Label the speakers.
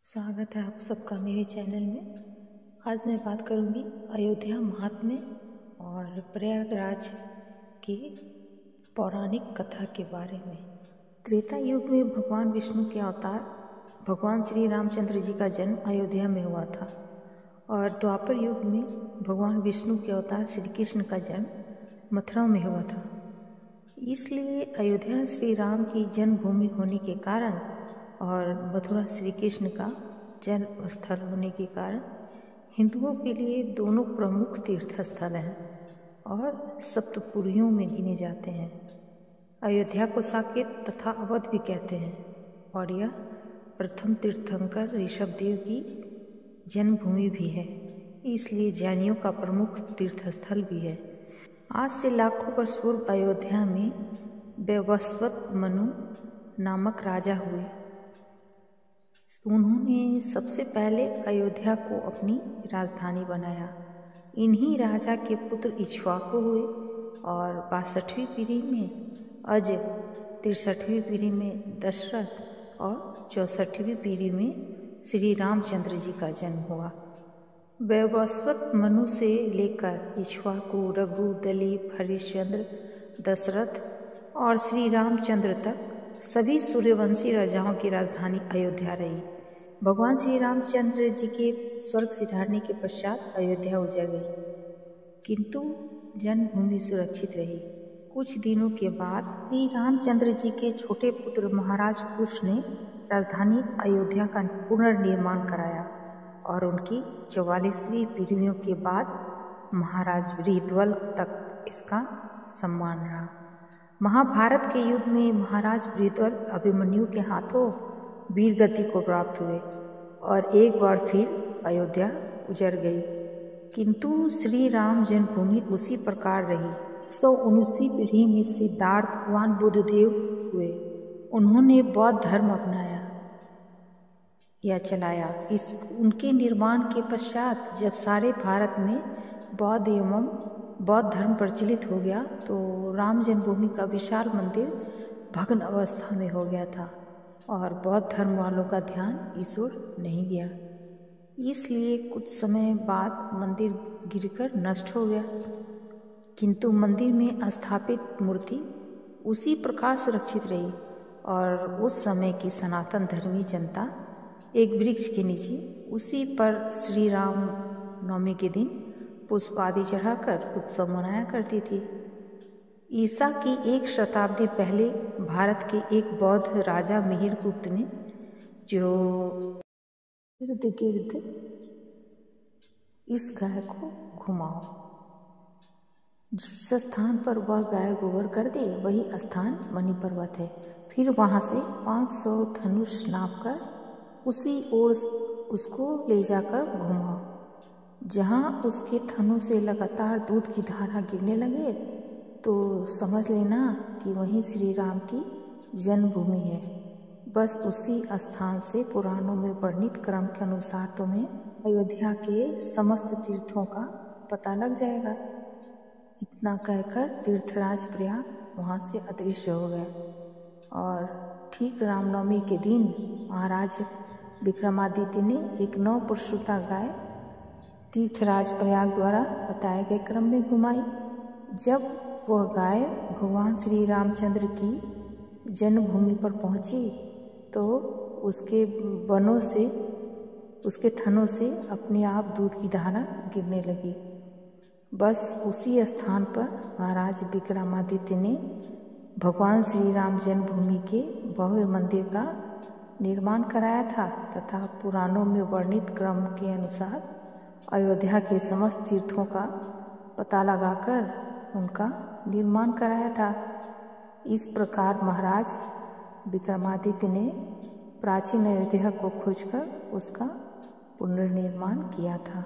Speaker 1: स्वागत है आप सबका मेरे चैनल में। आज मैं बात करूंगी अयोध्या महात्म्य और प्रयागराज की पौराणिक कथा के बारे में। त्रेता युग में भगवान विष्णु के अवतार भगवान श्री रामचंद्र जी का जन्म अयोध्या में हुआ था और द्वापर युग में भगवान विष्णु के अवतार श्री कृष्ण का जन्म मथुरा में हुआ था। इसलिए अयोध्या श्री राम की जन्मभूमि होने के कारण और मथुरा श्री कृष्ण का जन्म स्थल होने के कारण हिंदुओं के लिए दोनों प्रमुख तीर्थ स्थल हैं और सप्तपुरियों में गिने जाते हैं। अयोध्या को साकेत तथा अवध भी कहते हैं और यह प्रथम तीर्थंकर ऋषभदेव की जन्मभूमि भी है, इसलिए जैनियों का प्रमुख तीर्थस्थल भी है। आज से लाखों वर्ष पूर्व अयोध्या में वैवस्वत मनु नामक राजा हुए। उन्होंने सबसे पहले अयोध्या को अपनी राजधानी बनाया। इन्हीं राजा के पुत्र इक्ष्वाकु हुए और 62वीं पीढ़ी में अज, 63वीं पीढ़ी में दशरथ और 64वीं पीढ़ी में श्री रामचंद्र जी का जन्म हुआ। वैवस्वत मनु से लेकर इक्ष्वाकु, रघु, दिलीप, हरिश्चंद्र, दशरथ और श्री रामचंद्र तक सभी सूर्यवंशी राजाओं की राजधानी अयोध्या रही। भगवान श्री रामचंद्र जी के स्वर्ग सिधारने के पश्चात अयोध्या उजड़ गई, किंतु जन्मभूमि सुरक्षित रही। कुछ दिनों के बाद श्री रामचंद्र जी के छोटे पुत्र महाराज कुश ने राजधानी अयोध्या का पुनर्निर्माण कराया और उनकी 44वीं पीढ़ियों के बाद महाराज बृहद्रथ तक इसका सम्मान रहा। महाभारत के युद्ध में महाराज बृहद्रथ अभिमन्यु के हाथों वीर गति को प्राप्त हुए और एक बार फिर अयोध्या उजड़ गई, किंतु श्री राम जन्मभूमि उसी प्रकार रही। 119वीं पीढ़ी में सिद्धार्थ भगवान बुद्धदेव हुए। उन्होंने बौद्ध धर्म अपनाया या चलाया। उनके निर्माण के पश्चात जब सारे भारत में बौद्ध धर्म प्रचलित हो गया तो राम जन्मभूमि का विशाल मंदिर भग्न अवस्था में हो गया था और बौद्ध धर्म वालों का ध्यान इस ओर नहीं गया। इसलिए कुछ समय बाद मंदिर गिरकर नष्ट हो गया, किंतु मंदिर में स्थापित मूर्ति उसी प्रकार सुरक्षित रही और उस समय की सनातन धर्मी जनता एक वृक्ष के नीचे उसी पर श्री राम नवमी के दिन पुष्प आदि चढ़ाकर उत्सव मनाया करती थी। ईसा की 1 शताब्दी पहले भारत के एक बौद्ध राजा मिहिरगुप्त ने जो इर्द गिर्द इस गाय को घुमाओ, जिस स्थान पर वह गाय गोबर कर दे वही स्थान मणि पर्वत है। फिर वहां से 500 धनुष नापकर उसी ओर उसको ले जाकर घुमाओ। जहाँ उसके थनों से लगातार दूध की धारा गिरने लगे तो समझ लेना कि वहीं श्री राम की जन्मभूमि है। बस उसी स्थान से पुराणों में वर्णित क्रम के अनुसार तुम्हें अयोध्या के समस्त तीर्थों का पता लग जाएगा। इतना कहकर तीर्थराज प्रयाग वहाँ से अदृश्य हो गया और ठीक रामनवमी के दिन महाराज विक्रमादित्य ने एक 9 पुरुषुता गाय तीर्थराज प्रयाग द्वारा बताए गए क्रम में घुमाई। जब वह गाय भगवान श्री रामचंद्र की जन्मभूमि पर पहुंची तो उसके बनों से, उसके थनों से अपने आप दूध की धारा गिरने लगी। बस उसी स्थान पर महाराज विक्रमादित्य ने भगवान श्री राम जन्मभूमि के भव्य मंदिर का निर्माण कराया था तथा पुराणों में वर्णित क्रम के अनुसार अयोध्या के समस्त तीर्थों का पता लगाकर उनका निर्माण कराया था। इस प्रकार महाराज विक्रमादित्य ने प्राचीन अयोध्या को खोजकर उसका पुनर्निर्माण किया था।